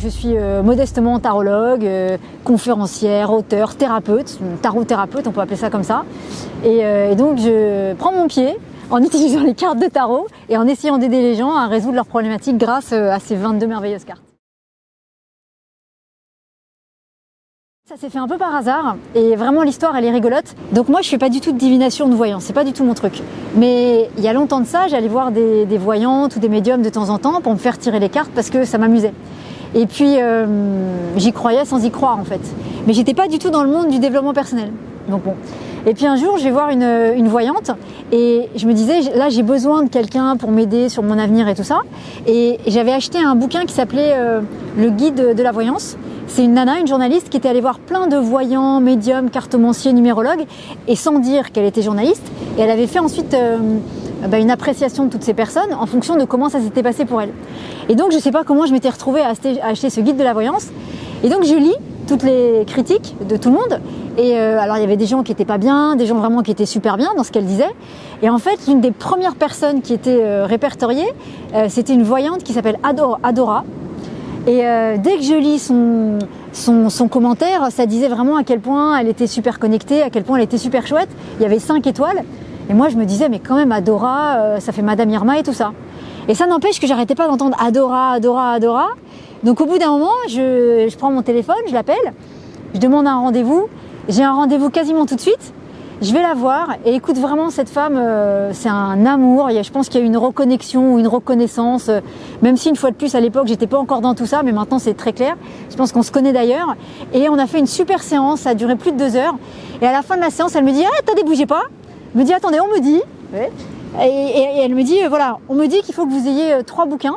je suis modestement tarologue, conférencière, auteure, thérapeute, tarot-thérapeute, on peut appeler ça comme ça. Et donc je prends mon pied en utilisant les cartes de tarot et en essayant d'aider les gens à résoudre leurs problématiques grâce à ces 22 merveilleuses cartes. Ça s'est fait un peu par hasard et vraiment l'histoire elle est rigolote. Donc moi je fais pas du tout de divination, de voyance, c'est pas du tout mon truc. Mais il y a longtemps de ça, j'allais voir des voyantes ou des médiums de temps en temps pour me faire tirer les cartes parce que ça m'amusait. Et puis j'y croyais sans y croire en fait. Mais j'étais pas du tout dans le monde du développement personnel. Donc bon. Et puis un jour je vais voir une voyante et je me disais là j'ai besoin de quelqu'un pour m'aider sur mon avenir et tout ça. Et j'avais acheté un bouquin qui s'appelait Le guide de la voyance. C'est une nana, une journaliste qui était allée voir plein de voyants, médiums, cartomanciers, numérologues et sans dire qu'elle était journaliste. Et elle avait fait ensuite une appréciation de toutes ces personnes en fonction de comment ça s'était passé pour elle. Et donc je ne sais pas comment je m'étais retrouvée à acheter ce guide de la voyance. Et donc je lis toutes les critiques de tout le monde. Et alors il y avait des gens qui n'étaient pas bien, des gens vraiment qui étaient super bien dans ce qu'elle disait. Et en fait l'une des premières personnes qui était répertoriée, c'était une voyante qui s'appelle Adora. Et dès que je lis son commentaire, ça disait vraiment à quel point elle était super connectée, à quel point elle était super chouette. Il y avait 5 étoiles. Et moi, je me disais, mais quand même, Adora, ça fait Madame Irma et tout ça. Et ça n'empêche que j'arrêtais pas d'entendre Adora, Adora, Adora. Donc au bout d'un moment, je prends mon téléphone, je l'appelle, je demande un rendez-vous. J'ai un rendez-vous quasiment tout de suite. Je vais la voir et écoute vraiment cette femme, c'est un amour. Je pense qu'il y a une reconnexion ou une reconnaissance, même si une fois de plus à l'époque j'étais pas encore dans tout ça, mais maintenant c'est très clair. Je pense qu'on se connaît d'ailleurs. Et on a fait une super séance, ça a duré plus de 2 heures. Et à la fin de la séance, elle me dit « attendez, bougez pas ». Elle me dit « attendez, on me dit ouais. ». Et elle me dit « voilà, on me dit qu'il faut que vous ayez 3 bouquins.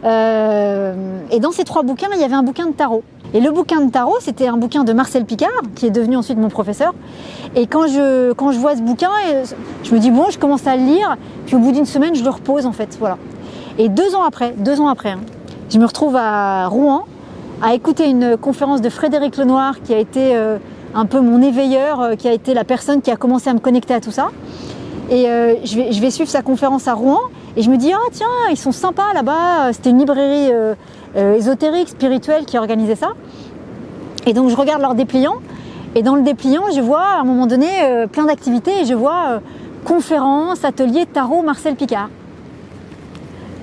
Et dans ces 3 bouquins, il y avait un bouquin de tarot. Et le bouquin de tarot, c'était un bouquin de Marcel Picard, qui est devenu ensuite mon professeur. Et quand je vois ce bouquin, je me dis bon, je commence à le lire, puis au bout d'une semaine, je le repose en fait, voilà. Et 2 ans après, je me retrouve à Rouen, à écouter une conférence de Frédéric Lenoir, qui a été un peu mon éveilleur, qui a été la personne qui a commencé à me connecter à tout ça. Et je vais suivre sa conférence à Rouen, et je me dis ah tiens, ils sont sympas là-bas. C'était une librairie ésotérique, spirituelle qui organisait ça. Et donc je regarde leur dépliant. Et dans le dépliant, je vois à un moment donné plein d'activités et je vois conférences, ateliers, tarot, Marcel Picard.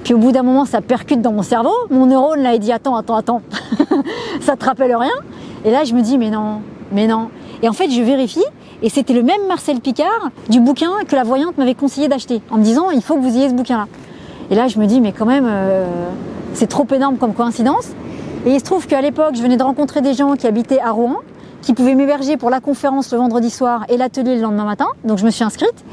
Puis au bout d'un moment, ça percute dans mon cerveau. Mon neurone là, il dit attends, ça te rappelle rien? Et là, je me dis mais non. Et en fait, je vérifie et c'était le même Marcel Picard du bouquin que la voyante m'avait conseillé d'acheter en me disant il faut que vous ayez ce bouquin-là. Et là, je me dis mais quand même, c'est trop énorme comme coïncidence. Et il se trouve qu'à l'époque, je venais de rencontrer des gens qui habitaient à Rouen, qui pouvaient m'héberger pour la conférence le vendredi soir et l'atelier le lendemain matin. Donc je me suis inscrite.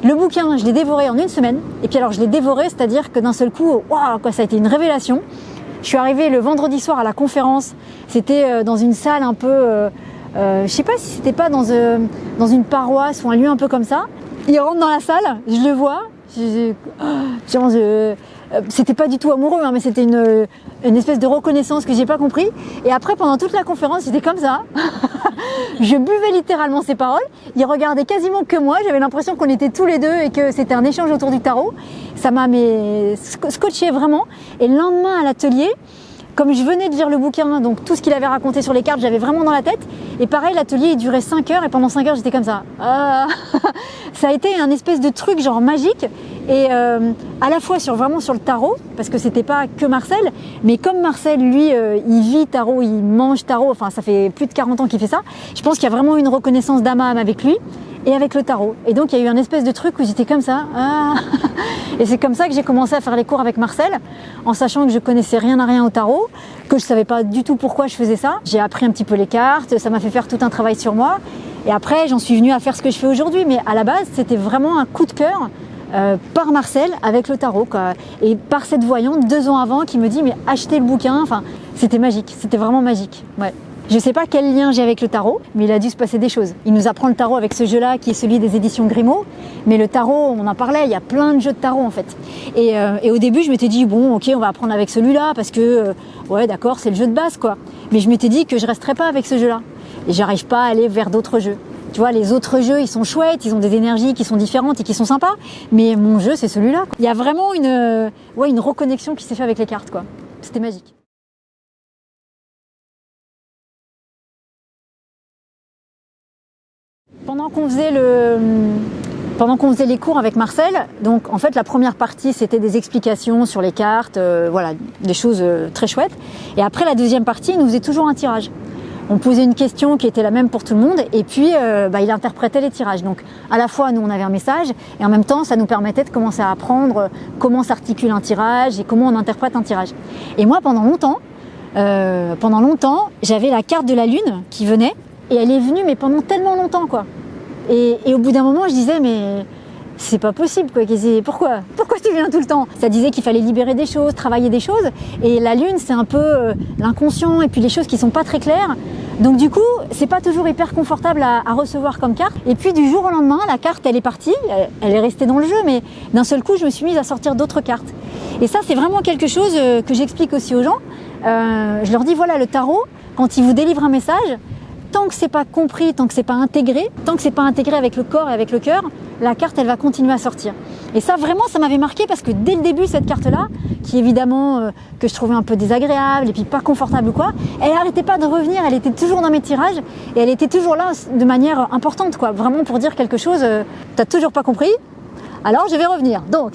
Le bouquin, je l'ai dévoré en 1 semaine. Et puis alors je l'ai dévoré, c'est-à-dire que d'un seul coup, waouh, quoi, ça a été une révélation. Je suis arrivée le vendredi soir à la conférence. C'était dans une salle un peu, je sais pas si c'était pas dans une paroisse ou un lieu un peu comme ça. Il rentre dans la salle, je le vois. C'était pas du tout amoureux, hein, mais c'était une espèce de reconnaissance que j'ai pas compris. Et après, pendant toute la conférence, j'étais comme ça. Je buvais littéralement ses paroles. Il regardait quasiment que moi. J'avais l'impression qu'on était tous les deux et que c'était un échange autour du tarot. Ça m'a scotché vraiment. Et le lendemain à l'atelier, comme je venais de lire le bouquin, donc tout ce qu'il avait raconté sur les cartes, j'avais vraiment dans la tête. Et pareil, l'atelier il durait 5 heures et pendant 5 heures, j'étais comme ça. Ça a été un espèce de truc genre magique. Et à la fois vraiment sur le tarot, parce que c'était pas que Marcel, mais comme Marcel, lui, il vit tarot, il mange tarot, enfin ça fait plus de 40 ans qu'il fait ça, je pense qu'il y a vraiment une reconnaissance d'âme à âme avec lui et avec le tarot. Et donc il y a eu un espèce de truc où j'étais comme ça. Et c'est comme ça que j'ai commencé à faire les cours avec Marcel, en sachant que je connaissais rien à rien au tarot, que je savais pas du tout pourquoi je faisais ça. J'ai appris un petit peu les cartes, ça m'a fait faire tout un travail sur moi. Et après, j'en suis venue à faire ce que je fais aujourd'hui. Mais à la base, c'était vraiment un coup de cœur. Par Marcel avec le tarot quoi. Et par cette voyante 2 ans avant qui me dit mais achetez le bouquin, enfin c'était magique, c'était vraiment magique. Ouais. Je sais pas quel lien j'ai avec le tarot, mais il a dû se passer des choses. Il nous apprend le tarot avec ce jeu-là qui est celui des éditions Grimaud, mais le tarot, on en parlait, il y a plein de jeux de tarot en fait. Et au début je m'étais dit bon ok on va apprendre avec celui-là parce que ouais d'accord c'est le jeu de base quoi. Mais je m'étais dit que je resterais pas avec ce jeu-là. Et j'arrive pas à aller vers d'autres jeux. Tu vois, les autres jeux, ils sont chouettes, ils ont des énergies qui sont différentes et qui sont sympas. Mais mon jeu, c'est celui-là. Il y a vraiment une reconnexion qui s'est faite avec les cartes, quoi. C'était magique. Pendant qu'on faisait les cours avec Marcel, donc en fait la première partie c'était des explications sur les cartes, voilà, des choses très chouettes. Et après la deuxième partie, il nous faisait toujours un tirage. On posait une question qui était la même pour tout le monde et puis il interprétait les tirages. Donc à la fois nous on avait un message et en même temps ça nous permettait de commencer à apprendre comment s'articule un tirage et comment on interprète un tirage. Et moi pendant longtemps j'avais la carte de la lune qui venait et elle est venue mais pendant tellement longtemps quoi. Et au bout d'un moment je disais mais c'est pas possible quoi, pourquoi tu viens tout le temps? Ça disait qu'il fallait libérer des choses, travailler des choses et la lune c'est un peu l'inconscient et puis les choses qui sont pas très claires. Donc du coup, c'est pas toujours hyper confortable à recevoir comme carte. Et puis du jour au lendemain, la carte elle est partie, elle est restée dans le jeu, mais d'un seul coup, je me suis mise à sortir d'autres cartes. Et ça, c'est vraiment quelque chose que j'explique aussi aux gens. Je leur dis voilà, le tarot, quand il vous délivre un message, tant que c'est pas compris, tant que c'est pas intégré avec le corps et avec le cœur, la carte elle va continuer à sortir. Et ça vraiment ça m'avait marqué parce que dès le début cette carte là, qui évidemment que je trouvais un peu désagréable et puis pas confortable ou quoi, elle arrêtait pas de revenir, elle était toujours dans mes tirages et elle était toujours là de manière importante quoi, vraiment pour dire quelque chose, t'as toujours pas compris? Alors je vais revenir. Donc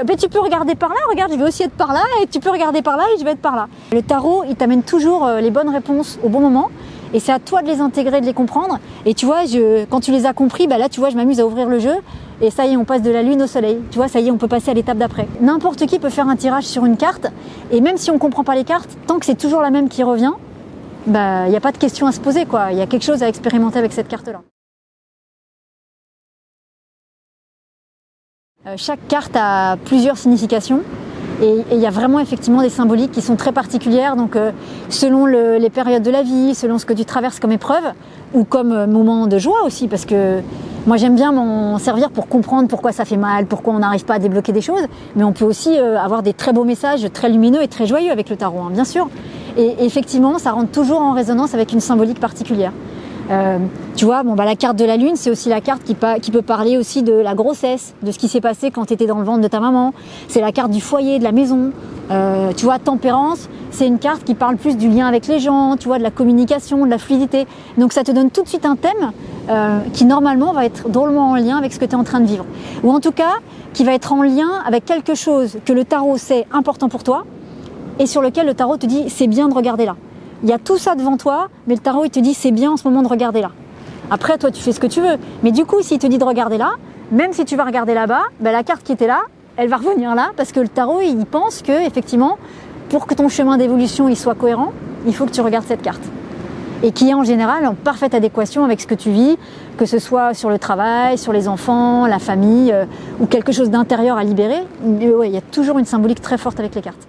mais tu peux regarder par là, regarde je vais aussi être par là et tu peux regarder par là et je vais être par là. Le tarot il t'amène toujours les bonnes réponses au bon moment et c'est à toi de les intégrer, de les comprendre et tu vois quand tu les as compris, bah là tu vois je m'amuse à ouvrir le jeu et ça y est on passe de la lune au soleil, tu vois ça y est on peut passer à l'étape d'après. N'importe qui peut faire un tirage sur une carte et même si on comprend pas les cartes, tant que c'est toujours la même qui revient, bah il n'y a pas de question à se poser quoi, il y a quelque chose à expérimenter avec cette carte là. Chaque carte a plusieurs significations et il y a vraiment effectivement des symboliques qui sont très particulières donc selon les périodes de la vie, selon ce que tu traverses comme épreuve ou comme moment de joie aussi parce que moi j'aime bien m'en servir pour comprendre pourquoi ça fait mal, pourquoi on n'arrive pas à débloquer des choses mais on peut aussi avoir des très beaux messages très lumineux et très joyeux avec le tarot hein, bien sûr et effectivement ça rentre toujours en résonance avec une symbolique particulière. Tu vois, la carte de la lune, c'est aussi la carte qui peut parler aussi de la grossesse, de ce qui s'est passé quand tu étais dans le ventre de ta maman. C'est la carte du foyer, de la maison. Tu vois, tempérance, c'est une carte qui parle plus du lien avec les gens, tu vois, de la communication, de la fluidité. Donc ça te donne tout de suite un thème qui normalement va être drôlement en lien avec ce que tu es en train de vivre. Ou en tout cas, qui va être en lien avec quelque chose que le tarot sait important pour toi et sur lequel le tarot te dit c'est bien de regarder là. Il y a tout ça devant toi, mais le tarot il te dit c'est bien en ce moment de regarder là. Après toi tu fais ce que tu veux, mais du coup s'il te dit de regarder là, même si tu vas regarder là-bas, la carte qui était là, elle va revenir là parce que le tarot il pense que effectivement pour que ton chemin d'évolution il soit cohérent, il faut que tu regardes cette carte. Et qui est en général en parfaite adéquation avec ce que tu vis, que ce soit sur le travail, sur les enfants, la famille ou quelque chose d'intérieur à libérer. Ouais, il y a toujours une symbolique très forte avec les cartes.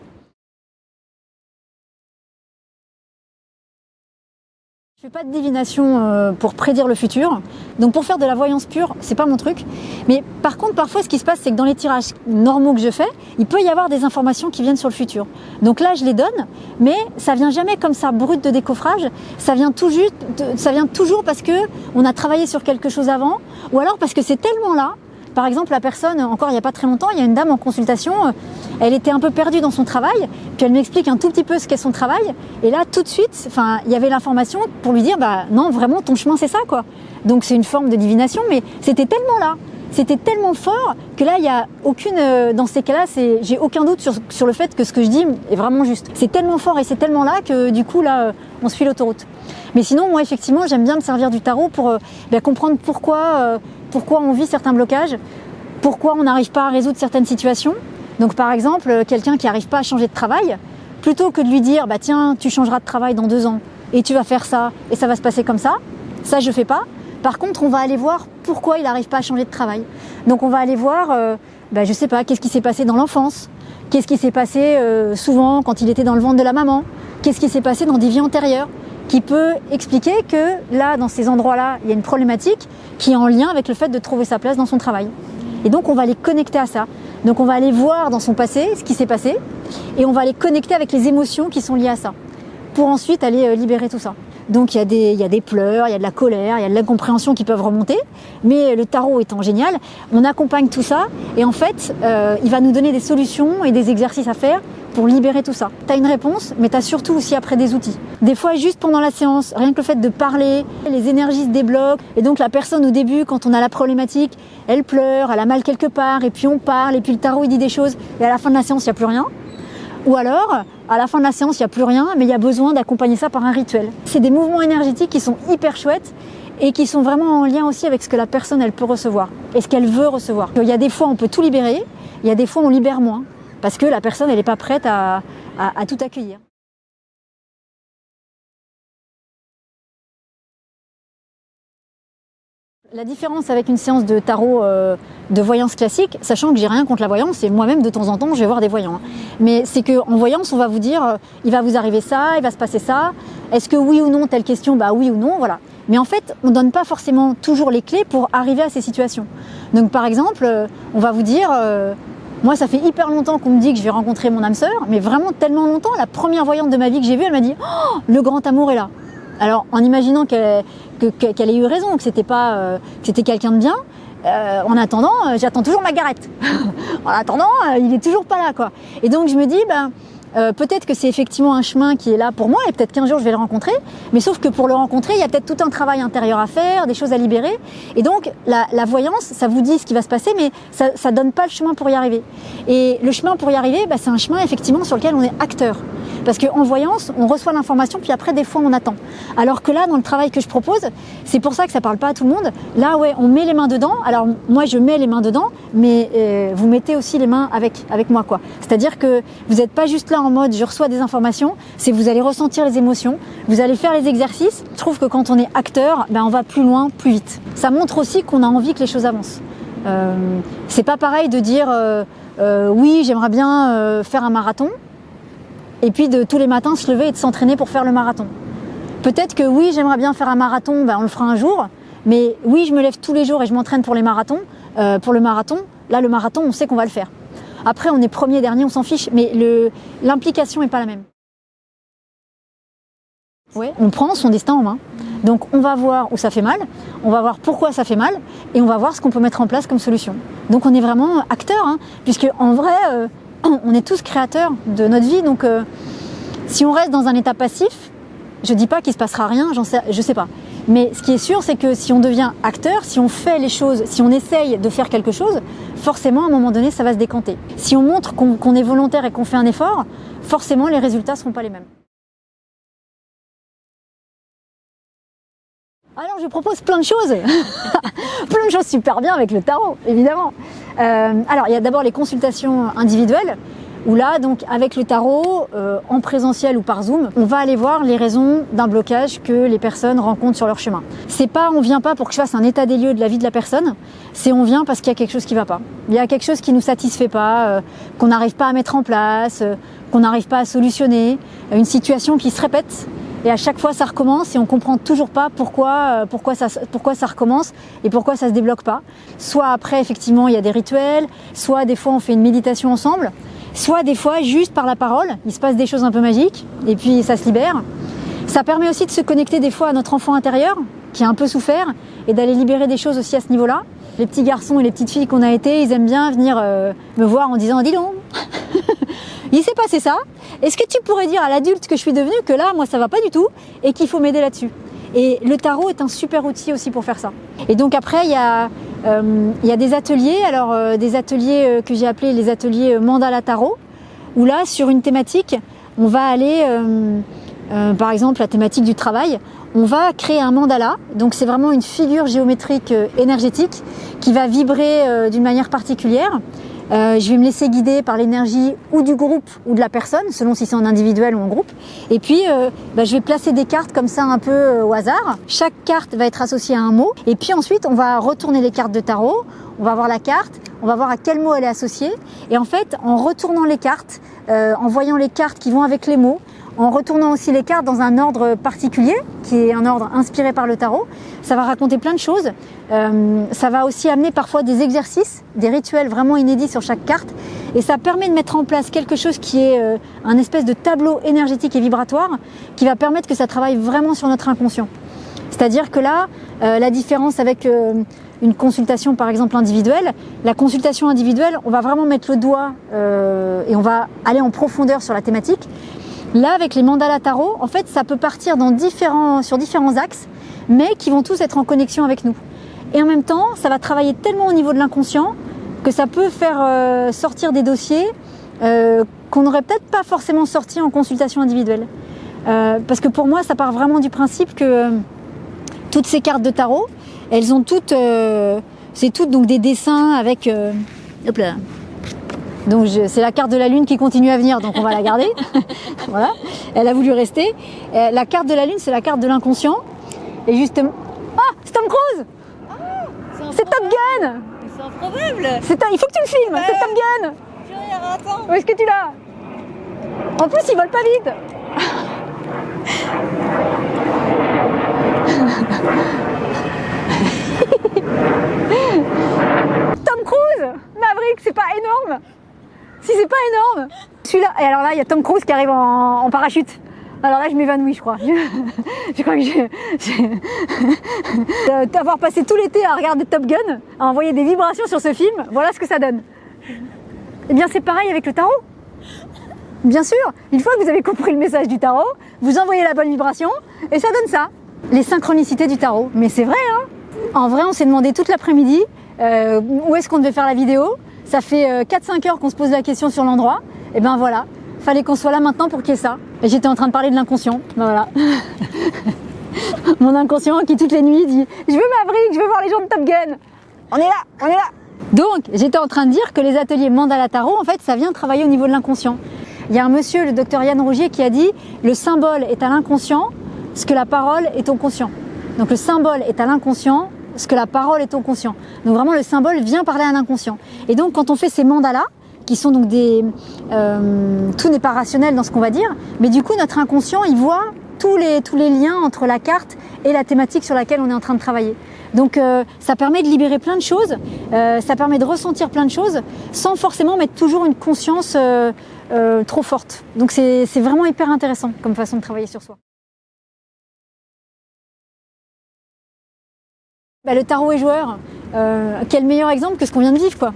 Je fais pas de divination pour prédire le futur, donc pour faire de la voyance pure, c'est pas mon truc. Mais par contre, parfois, ce qui se passe, c'est que dans les tirages normaux que je fais, il peut y avoir des informations qui viennent sur le futur. Donc là, je les donne, mais ça vient jamais comme ça brut de décoffrage. Ça vient toujours parce que on a travaillé sur quelque chose avant, ou alors parce que c'est tellement là. Par exemple, la personne, encore il n'y a pas très longtemps, il y a une dame en consultation, elle était un peu perdue dans son travail, puis elle m'explique un tout petit peu ce qu'est son travail, et là, tout de suite, il y avait l'information pour lui dire, non, vraiment, ton chemin, c'est ça, quoi. Donc, c'est une forme de divination, mais c'était tellement là, c'était tellement fort, que là, il n'y a aucune, dans ces cas-là, j'ai aucun doute sur le fait que ce que je dis est vraiment juste. C'est tellement fort et c'est tellement là que, du coup, là, on suit l'autoroute. Mais sinon, moi, effectivement, j'aime bien me servir du tarot pour comprendre pourquoi on vit certains blocages, pourquoi on n'arrive pas à résoudre certaines situations. Donc par exemple, quelqu'un qui n'arrive pas à changer de travail, plutôt que de lui dire tiens, tu changeras de travail dans 2 ans et tu vas faire ça et ça va se passer comme ça je fais pas. Par contre, on va aller voir pourquoi il n'arrive pas à changer de travail. Donc on va aller voir, je sais pas, qu'est-ce qui s'est passé dans l'enfance, qu'est-ce qui s'est passé souvent quand il était dans le ventre de la maman, qu'est-ce qui s'est passé dans des vies antérieures, qui peut expliquer que là, dans ces endroits-là, il y a une problématique qui est en lien avec le fait de trouver sa place dans son travail. Et donc, on va les connecter à ça. Donc, on va aller voir dans son passé ce qui s'est passé et on va les connecter avec les émotions qui sont liées à ça pour ensuite aller libérer tout ça. Donc il y a des pleurs, il y a de la colère, il y a de l'incompréhension qui peuvent remonter. Mais le tarot étant génial, on accompagne tout ça et en fait, il va nous donner des solutions et des exercices à faire pour libérer tout ça. Tu as une réponse, mais tu as surtout aussi après des outils. Des fois, juste pendant la séance, rien que le fait de parler, les énergies se débloquent. Et donc la personne au début, quand on a la problématique, elle pleure, elle a mal quelque part, et puis on parle, et puis le tarot il dit des choses, et à la fin de la séance, il n'y a plus rien. Ou alors, à la fin de la séance, il n'y a plus rien, mais il y a besoin d'accompagner ça par un rituel. C'est des mouvements énergétiques qui sont hyper chouettes et qui sont vraiment en lien aussi avec ce que la personne elle peut recevoir et ce qu'elle veut recevoir. Il y a des fois, on peut tout libérer, il y a des fois, on libère moins. Parce que la personne, elle n'est pas prête à tout accueillir. La différence avec une séance de tarot de voyance classique, sachant que j'ai rien contre la voyance, et moi-même de temps en temps je vais voir des voyants. Mais c'est qu'en voyance, on va vous dire, il va vous arriver ça, il va se passer ça. Est-ce que oui ou non, telle question, bah oui ou non, voilà. Mais en fait, on ne donne pas forcément toujours les clés pour arriver à ces situations. Donc par exemple, on va vous dire... moi, ça fait hyper longtemps qu'on me dit que je vais rencontrer mon âme sœur, mais vraiment tellement longtemps. La première voyante de ma vie que j'ai vue, elle m'a dit « Oh, le grand amour est là !» Alors, en imaginant qu'elle ait eu raison, que c'était quelqu'un de bien, en attendant, j'attends toujours Margaret. En attendant, il est toujours pas là, quoi. Et donc, je me dis, peut-être que c'est effectivement un chemin qui est là pour moi et peut-être qu'un jour je vais le rencontrer, mais sauf que pour le rencontrer, il y a peut-être tout un travail intérieur à faire, des choses à libérer. Et donc, la voyance, ça vous dit ce qui va se passer, mais ça donne pas le chemin pour y arriver. Et le chemin pour y arriver, c'est un chemin effectivement sur lequel on est acteur. Parce qu'en voyance, on reçoit l'information, puis après, des fois, on attend. Alors que là, dans le travail que je propose, c'est pour ça que ça parle pas à tout le monde. Là, ouais, on met les mains dedans. Alors, moi, je mets les mains dedans, mais vous mettez aussi les mains avec moi, quoi. C'est-à-dire que vous n'êtes pas juste là en mode, je reçois des informations, c'est vous allez ressentir les émotions, vous allez faire les exercices. Je trouve que quand on est acteur, on va plus loin, plus vite. Ça montre aussi qu'on a envie que les choses avancent. C'est pas pareil de dire, oui, j'aimerais bien faire un marathon. Et puis de tous les matins se lever et de s'entraîner pour faire le marathon. Peut-être que oui, j'aimerais bien faire un marathon, on le fera un jour, mais oui, je me lève tous les jours et je m'entraîne pour les marathons. Pour le marathon, là, le marathon, on sait qu'on va le faire. Après, on est premier, dernier, on s'en fiche, mais l'implication n'est pas la même. Ouais, on prend son destin en main. Donc on va voir où ça fait mal, on va voir pourquoi ça fait mal, et on va voir ce qu'on peut mettre en place comme solution. Donc on est vraiment acteur, puisque en vrai... on est tous créateurs de notre vie, donc si on reste dans un état passif, je dis pas qu'il se passera rien, je sais pas. Mais ce qui est sûr, c'est que si on devient acteur, si on fait les choses, si on essaye de faire quelque chose, forcément à un moment donné, ça va se décanter. Si on montre qu'on est volontaire et qu'on fait un effort, forcément les résultats seront pas les mêmes. Alors je propose plein de choses, plein de choses super bien avec le tarot, évidemment. Alors il y a d'abord les consultations individuelles, où là, donc avec le tarot, en présentiel ou par Zoom, on va aller voir les raisons d'un blocage que les personnes rencontrent sur leur chemin. C'est pas, on vient pas pour que je fasse un état des lieux de la vie de la personne, c'est on vient parce qu'il y a quelque chose qui va pas. Il y a quelque chose qui nous satisfait pas, qu'on n'arrive pas à mettre en place, qu'on n'arrive pas à solutionner, une situation qui se répète. Et à chaque fois, ça recommence et on comprend toujours pas pourquoi ça recommence et pourquoi ça se débloque pas. Soit après, effectivement, il y a des rituels, soit des fois, on fait une méditation ensemble, soit des fois, juste par la parole, il se passe des choses un peu magiques et puis ça se libère. Ça permet aussi de se connecter des fois à notre enfant intérieur qui a un peu souffert et d'aller libérer des choses aussi à ce niveau-là. Les petits garçons et les petites filles qu'on a été, ils aiment bien venir me voir en disant « Dis donc, il s'est passé ça. Est-ce que tu pourrais dire à l'adulte que je suis devenue que là, moi, ça va pas du tout et qu'il faut m'aider là-dessus ?» Et le tarot est un super outil aussi pour faire ça. Et donc après, il y a des ateliers, des ateliers que j'ai appelés les ateliers mandala tarot, où là, sur une thématique, on va aller, par exemple, la thématique du travail, on va créer un mandala. Donc c'est vraiment une figure géométrique énergétique qui va vibrer d'une manière particulière. Je vais me laisser guider par l'énergie ou du groupe ou de la personne, selon si c'est en individuel ou en groupe. Et puis, je vais placer des cartes comme ça un peu au hasard. Chaque carte va être associée à un mot. Et puis ensuite, on va retourner les cartes de tarot. On va voir la carte, on va voir à quel mot elle est associée. Et en fait, en retournant les cartes, en voyant les cartes qui vont avec les mots, en retournant aussi les cartes dans un ordre particulier, qui est un ordre inspiré par le tarot. Ça va raconter plein de choses. Ça va aussi amener parfois des exercices, des rituels vraiment inédits sur chaque carte. Et ça permet de mettre en place quelque chose qui est un espèce de tableau énergétique et vibratoire qui va permettre que ça travaille vraiment sur notre inconscient. C'est-à-dire que là, la différence avec une consultation par exemple individuelle, la consultation individuelle, on va vraiment mettre le doigt et on va aller en profondeur sur la thématique. Là, avec les mandalas tarot, en fait, ça peut partir sur différents axes, mais qui vont tous être en connexion avec nous. Et en même temps, ça va travailler tellement au niveau de l'inconscient que ça peut faire sortir des dossiers qu'on n'aurait peut-être pas forcément sortis en consultation individuelle. Parce que pour moi, ça part vraiment du principe que toutes ces cartes de tarot, elles ont toutes, c'est toutes donc des dessins avec, hop là. Donc c'est la carte de la lune qui continue à venir, donc on va la garder. Voilà, elle a voulu rester. La carte de la lune, c'est la carte de l'inconscient. Et justement, ah, c'est Tom Cruise. C'est Top Gun. C'est improbable. Il faut que tu le filmes. C'est Top Gun. Attends. Où est-ce que tu l'as? En plus, il vole pas vite. Tom Cruise, Maverick, c'est pas énorme? Si c'est pas énorme. Celui-là, et alors là, il y a Tom Cruise qui arrive en parachute. Alors là, je m'évanouis, je crois. Je crois que d'avoir passé tout l'été à regarder Top Gun, à envoyer des vibrations sur ce film, voilà ce que ça donne. Eh bien, c'est pareil avec le tarot. Bien sûr, une fois que vous avez compris le message du tarot, vous envoyez la bonne vibration et ça donne ça. Les synchronicités du tarot. Mais c'est vrai, hein. En vrai, on s'est demandé toute l'après-midi où est-ce qu'on devait faire la vidéo. Ça fait 4-5 heures qu'on se pose la question sur l'endroit. Et ben voilà, fallait qu'on soit là maintenant pour qu'il y ait ça. Et j'étais en train de parler de l'inconscient. Ben voilà. Mon inconscient qui toutes les nuits dit « Je veux Maverick, je veux voir les gens de Top Gun. On est là, on est là !» Donc, j'étais en train de dire que les ateliers Mandala Tarot, en fait, ça vient travailler au niveau de l'inconscient. Il y a un monsieur, le docteur Yann Rougier, qui a dit « Le symbole est à l'inconscient ce que la parole est au conscient. » Donc le symbole est à l'inconscient ce que la parole est au conscient. Donc vraiment, le symbole vient parler à l'inconscient. Et donc, quand on fait ces mandalas, qui sont donc des... tout n'est pas rationnel dans ce qu'on va dire, mais du coup, notre inconscient, il voit tous les liens entre la carte et la thématique sur laquelle on est en train de travailler. Donc ça permet de libérer plein de choses, ça permet de ressentir plein de choses, sans forcément mettre toujours une conscience trop forte. Donc c'est vraiment hyper intéressant comme façon de travailler sur soi. Bah, le tarot est joueur, quel meilleur exemple que ce qu'on vient de vivre, quoi.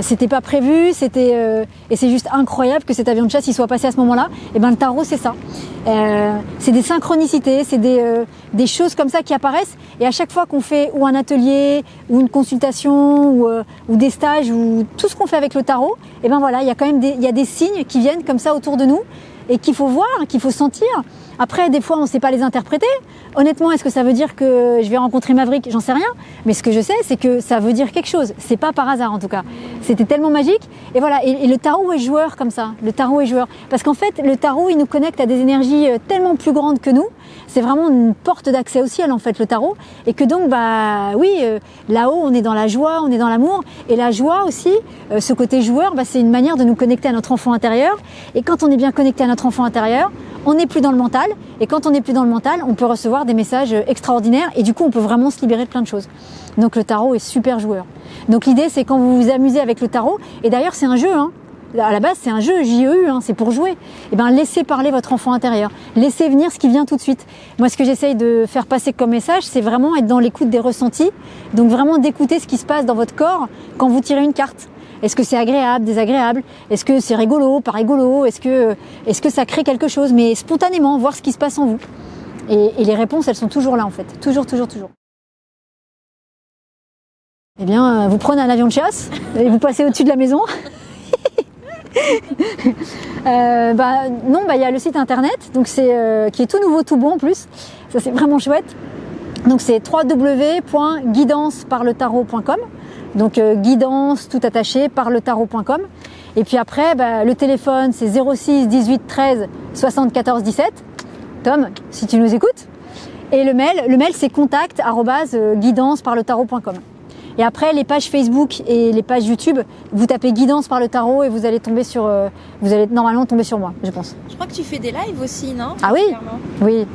C'était pas prévu, et c'est juste incroyable que cet avion de chasse il soit passé à ce moment-là. Et ben le tarot c'est ça, c'est des synchronicités, c'est des choses comme ça qui apparaissent. Et à chaque fois qu'on fait ou un atelier, ou une consultation, ou des stages, ou tout ce qu'on fait avec le tarot, et ben voilà, il y a quand même des signes qui viennent comme ça autour de nous et qu'il faut voir, qu'il faut sentir. Après, des fois, on ne sait pas les interpréter. Honnêtement, est-ce que ça veut dire que je vais rencontrer Maverick? J'en sais rien. Mais ce que je sais, c'est que ça veut dire quelque chose. C'est pas par hasard, en tout cas. C'était tellement magique. Et voilà. Et le tarot est joueur comme ça. Le tarot est joueur. Parce qu'en fait, le tarot, il nous connecte à des énergies tellement plus grandes que nous. C'est vraiment une porte d'accès au ciel, en fait, le tarot. Et que donc, bah oui, là-haut, on est dans la joie, on est dans l'amour. Et la joie aussi, ce côté joueur, bah, c'est une manière de nous connecter à notre enfant intérieur. Et quand on est bien connecté à notre enfant intérieur, on n'est plus dans le mental, et quand on n'est plus dans le mental, on peut recevoir des messages extraordinaires, et du coup on peut vraiment se libérer de plein de choses. Donc le tarot est super joueur. Donc l'idée c'est quand vous vous amusez avec le tarot, et d'ailleurs c'est un jeu, hein. À la base c'est un jeu, JEU, hein, c'est pour jouer. Et ben laissez parler votre enfant intérieur, laissez venir ce qui vient tout de suite. Moi ce que j'essaye de faire passer comme message, c'est vraiment être dans l'écoute des ressentis, donc vraiment d'écouter ce qui se passe dans votre corps quand vous tirez une carte. Est-ce que c'est agréable, désagréable? Est-ce que c'est rigolo, pas rigolo? Est-ce que ça crée quelque chose? Mais spontanément, voir ce qui se passe en vous. Et les réponses, elles sont toujours là en fait. Toujours, toujours, toujours. Eh bien, vous prenez un avion de chasse et vous passez au-dessus de la maison. Il y a le site internet, donc qui est tout nouveau, tout bon en plus. Ça c'est vraiment chouette. Donc c'est www.guidanceparletarot.com. Donc guidance tout attaché parletarot.com. Et puis après, le téléphone c'est 06 18 13 74 17. Tom, si tu nous écoutes. Et le mail c'est contact@guidanceparletarot.com. Et après, les pages Facebook et les pages YouTube, vous tapez guidance par le tarot et vous allez normalement tomber sur moi, je pense. Je crois que tu fais des lives aussi, non? Ah oui,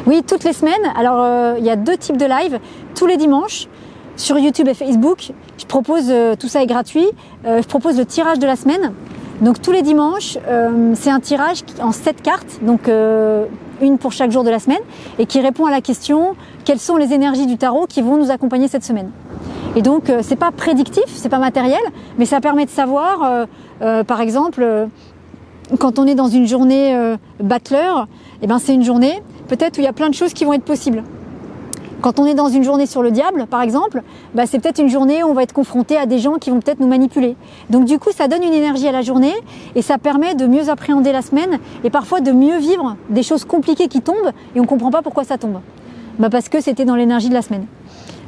oui, toutes les semaines. Alors, il y a 2 types de lives. Tous les dimanches, sur YouTube et Facebook, je propose, tout ça est gratuit, je propose le tirage de la semaine. Donc tous les dimanches, c'est un tirage en 7 cartes, donc une pour chaque jour de la semaine, et qui répond à la question quelles sont les énergies du tarot qui vont nous accompagner cette semaine. Et donc c'est pas prédictif, c'est pas matériel, mais ça permet de savoir, par exemple, quand on est dans une journée battleur, eh ben c'est une journée peut-être où il y a plein de choses qui vont être possibles. Quand on est dans une journée sur le diable, par exemple, bah c'est peut-être une journée où on va être confronté à des gens qui vont peut-être nous manipuler. Donc du coup, ça donne une énergie à la journée et ça permet de mieux appréhender la semaine et parfois de mieux vivre des choses compliquées qui tombent et on ne comprend pas pourquoi ça tombe. Bah parce que c'était dans l'énergie de la semaine.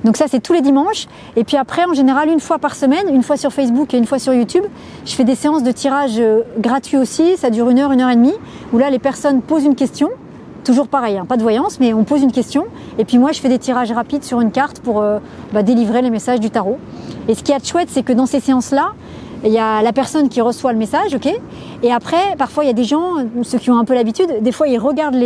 Donc ça, c'est tous les dimanches. Et puis après, en général, une fois par semaine, une fois sur Facebook et une fois sur YouTube, je fais des séances de tirage gratuits aussi. Ça dure 1 heure, 1 heure et demie, où là, les personnes posent une question. Toujours pareil, hein, pas de voyance, mais on pose une question. Et puis moi, je fais des tirages rapides sur une carte pour délivrer les messages du tarot. Et ce qui est chouette, c'est que dans ces séances-là, il y a la personne qui reçoit le message, ok. Et après, parfois, il y a des gens, ceux qui ont un peu l'habitude, des fois, ils regardent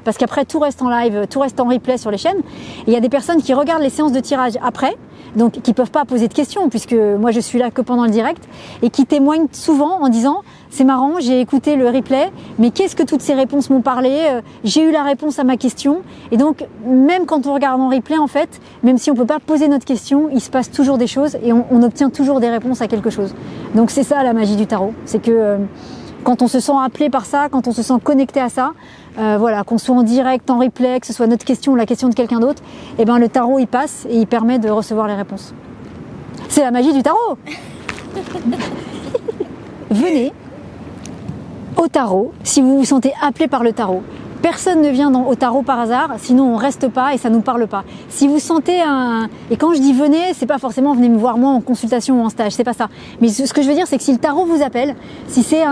parce qu'après, tout reste en live, tout reste en replay sur les chaînes. Et il y a des personnes qui regardent les séances de tirage après, donc qui peuvent pas poser de questions, puisque moi, je suis là que pendant le direct, et qui témoignent souvent en disant c'est marrant, j'ai écouté le replay, mais qu'est-ce que toutes ces réponses m'ont parlé? J'ai eu la réponse à ma question. Et donc, même quand on regarde en replay, en fait, même si on peut pas poser notre question, il se passe toujours des choses et on obtient toujours des réponses à quelque chose. Donc c'est ça la magie du tarot, c'est que quand on se sent appelé par ça, quand on se sent connecté à ça, voilà, qu'on soit en direct, en replay, que ce soit notre question ou la question de quelqu'un d'autre, et ben le tarot il passe et il permet de recevoir les réponses. C'est la magie du tarot. Venez au tarot si vous vous sentez appelé par le tarot. Personne ne vient au tarot par hasard, sinon on reste pas et ça nous parle pas. Si vous sentez et quand je dis venez, c'est pas forcément venez me voir moi en consultation ou en stage, c'est pas ça. Mais ce que je veux dire, c'est que si le tarot vous appelle, si c'est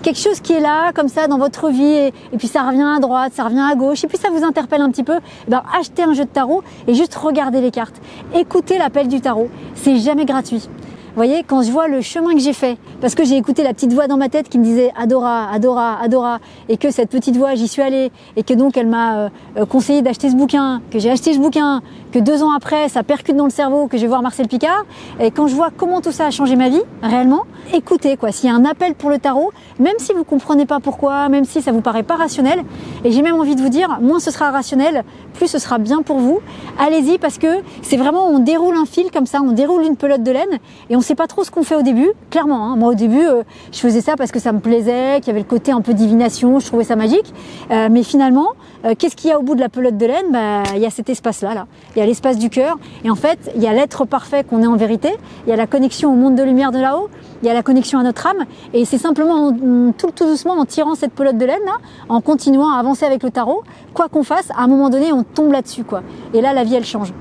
quelque chose qui est là, comme ça, dans votre vie, et puis ça revient à droite, ça revient à gauche, et puis ça vous interpelle un petit peu, ben achetez un jeu de tarot et juste regardez les cartes. Écoutez l'appel du tarot. C'est jamais gratuit. Vous voyez, quand je vois le chemin que j'ai fait, parce que j'ai écouté la petite voix dans ma tête qui me disait Adora, Adora, Adora, et que cette petite voix, j'y suis allée, et que donc elle m'a conseillé d'acheter ce bouquin, que j'ai acheté ce bouquin, que 2 ans après, ça percute dans le cerveau, que je vais voir Marcel Picard, et quand je vois comment tout ça a changé ma vie, réellement, écoutez, quoi. S'il y a un appel pour le tarot, même si vous comprenez pas pourquoi, même si ça vous paraît pas rationnel, et j'ai même envie de vous dire, moins ce sera rationnel, plus ce sera bien pour vous. Allez-y, parce que c'est vraiment, on déroule un fil comme ça, on déroule une pelote de laine, et on sait pas trop ce qu'on fait au début, clairement. Hein. Moi, au début, je faisais ça parce que ça me plaisait, qu'il y avait le côté un peu divination, je trouvais ça magique. Mais finalement, qu'est-ce qu'il y a au bout de la pelote de laine? Il y a cet espace-là, là. Il y a l'espace du cœur. Et en fait, il y a l'être parfait qu'on est en vérité. Il y a la connexion au monde de lumière de là-haut. Il y a la connexion à notre âme. Et c'est simplement tout doucement, en tirant cette pelote de laine, là, en continuant à avancer avec le tarot, quoi qu'on fasse, à un moment donné, on tombe là-dessus, quoi. Et là, la vie, elle change.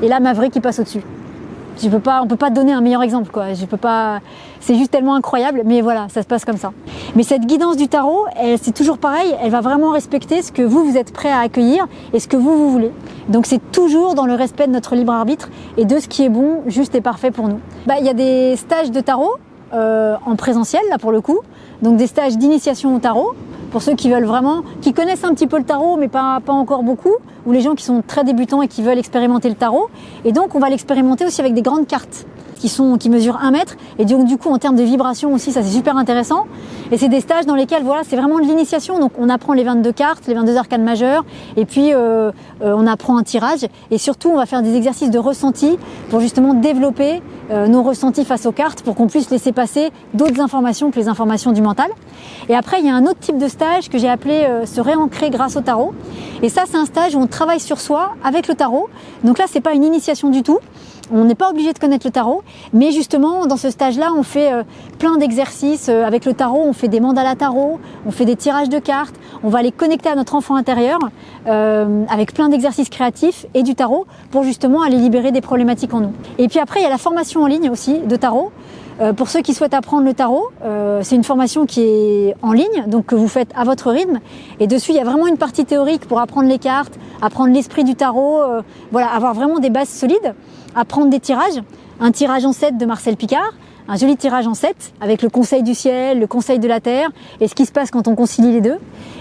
Et là, ma vraie qui passe au-dessus. On peut pas donner un meilleur exemple, quoi. C'est juste tellement incroyable, mais voilà, ça se passe comme ça. Mais cette guidance du tarot, c'est toujours pareil, elle va vraiment respecter ce que vous êtes prêt à accueillir et ce que vous voulez. Donc c'est toujours dans le respect de notre libre arbitre et de ce qui est bon, juste et parfait pour nous. Il y a des stages de tarot en présentiel, là pour le coup, donc des stages d'initiation au tarot. Pour ceux qui veulent vraiment, qui connaissent un petit peu le tarot, mais pas encore beaucoup, ou les gens qui sont très débutants et qui veulent expérimenter le tarot. Et donc, on va l'expérimenter aussi avec des grandes cartes qui mesurent 1 mètre. Et donc, du coup, en termes de vibration aussi, ça c'est super intéressant. Et c'est des stages dans lesquels, voilà, c'est vraiment de l'initiation. Donc, on apprend les 22 cartes, les 22 arcanes majeures, et puis on apprend un tirage. Et surtout, on va faire des exercices de ressenti pour justement développer nos ressentis face aux cartes, pour qu'on puisse laisser passer d'autres informations que les informations du mental. Et après, il y a un autre type de stage que j'ai appelé se réancrer grâce au tarot. Et ça, c'est un stage où on travaille sur soi avec le tarot. Donc là, c'est pas une initiation du tout. On n'est pas obligé de connaître le tarot, mais justement, dans ce stage-là, on fait plein d'exercices avec le tarot. On fait des mandalas tarot, on fait des tirages de cartes, on va les connecter à notre enfant intérieur avec plein d'exercices créatifs et du tarot pour justement aller libérer des problématiques en nous. Et puis après, il y a la formation en ligne aussi de tarot. Pour ceux qui souhaitent apprendre le tarot, c'est une formation qui est en ligne, donc que vous faites à votre rythme. Et dessus, il y a vraiment une partie théorique pour apprendre les cartes, apprendre l'esprit du tarot, voilà, avoir vraiment des bases solides. apprendre des tirages, un tirage en 7 de Marcel Picard, un joli tirage en 7 avec le conseil du ciel, le conseil de la terre et ce qui se passe quand on concilie les deux.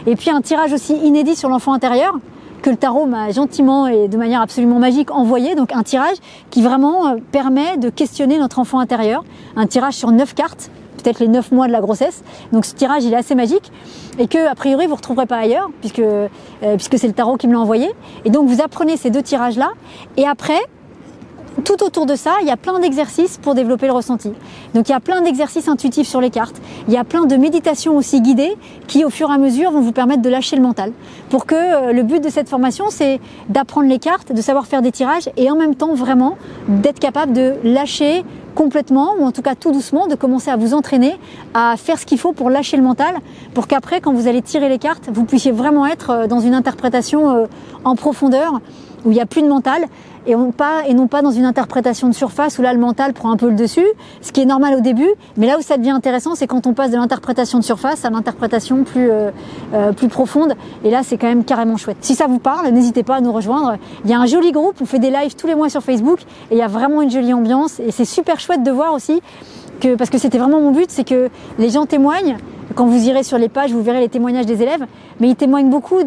Et puis un tirage aussi inédit sur l'enfant intérieur que le tarot m'a gentiment et de manière absolument magique envoyé. Donc un tirage qui vraiment permet de questionner notre enfant intérieur. Un tirage sur 9 cartes, peut-être les 9 mois de la grossesse. Donc ce tirage il est assez magique et que a priori vous ne retrouverez pas ailleurs puisque c'est le tarot qui me l'a envoyé. Et donc vous apprenez ces deux tirages là et après tout autour de ça, il y a plein d'exercices pour développer le ressenti. Donc il y a plein d'exercices intuitifs sur les cartes. Il y a plein de méditations aussi guidées qui, au fur et à mesure, vont vous permettre de lâcher le mental. Pour que le but de cette formation, c'est d'apprendre les cartes, de savoir faire des tirages et en même temps, vraiment, d'être capable de lâcher complètement, ou en tout cas tout doucement, de commencer à vous entraîner à faire ce qu'il faut pour lâcher le mental, pour qu'après, quand vous allez tirer les cartes, vous puissiez vraiment être dans une interprétation en profondeur, où il n'y a plus de mental, et non pas dans une interprétation de surface où là le mental prend un peu le dessus, ce qui est normal au début, mais là où ça devient intéressant, c'est quand on passe de l'interprétation de surface à l'interprétation plus profonde, et là c'est quand même carrément chouette. Si ça vous parle, n'hésitez pas à nous rejoindre. Il y a un joli groupe, on fait des lives tous les mois sur Facebook, et il y a vraiment une jolie ambiance, et c'est super chouette de voir aussi, parce que c'était vraiment mon but, c'est que les gens témoignent. Quand vous irez sur les pages, vous verrez les témoignages des élèves, mais ils témoignent beaucoup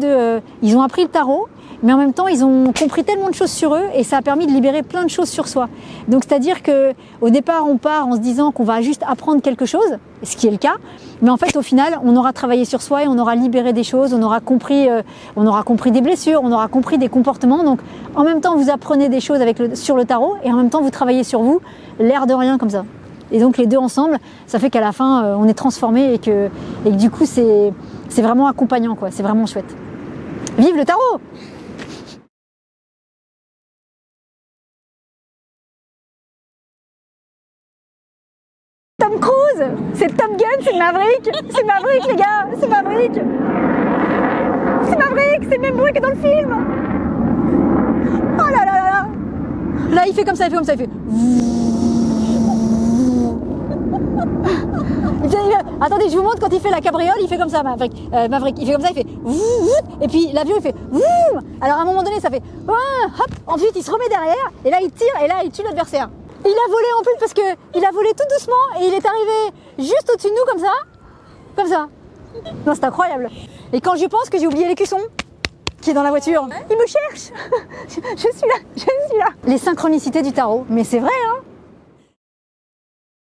ils ont appris le tarot, mais en même temps, ils ont compris tellement de choses sur eux et ça a permis de libérer plein de choses sur soi. Donc, c'est-à-dire que au départ, on part en se disant qu'on va juste apprendre quelque chose, ce qui est le cas, mais en fait, au final, on aura travaillé sur soi et on aura libéré des choses, on aura compris des blessures, on aura compris des comportements. Donc, en même temps, vous apprenez des choses sur le tarot et en même temps, vous travaillez sur vous, l'air de rien comme ça. Et donc, les deux ensemble, ça fait qu'à la fin, on est transformé et que du coup, c'est vraiment accompagnant, quoi. C'est vraiment chouette. Vive le tarot! Tom Cruise, c'est Top Gun, c'est Maverick, les gars, c'est Maverick, c'est le même bruit que dans le film. Oh là là là là. Là il fait comme ça, il fait. Attendez, je vous montre quand il fait la cabriole, il fait comme ça, Maverick, il fait comme ça, il fait et puis l'avion il fait alors à un moment donné ça fait hop, ensuite il se remet derrière et là il tire et là il tue l'adversaire. Il a volé en plus parce que il a volé tout doucement et il est arrivé juste au-dessus de nous comme ça. Non, c'est incroyable. Et quand je pense que j'ai oublié l'écusson qui est dans la voiture, il me cherche. Je suis là. Les synchronicités du tarot, mais c'est vrai, hein.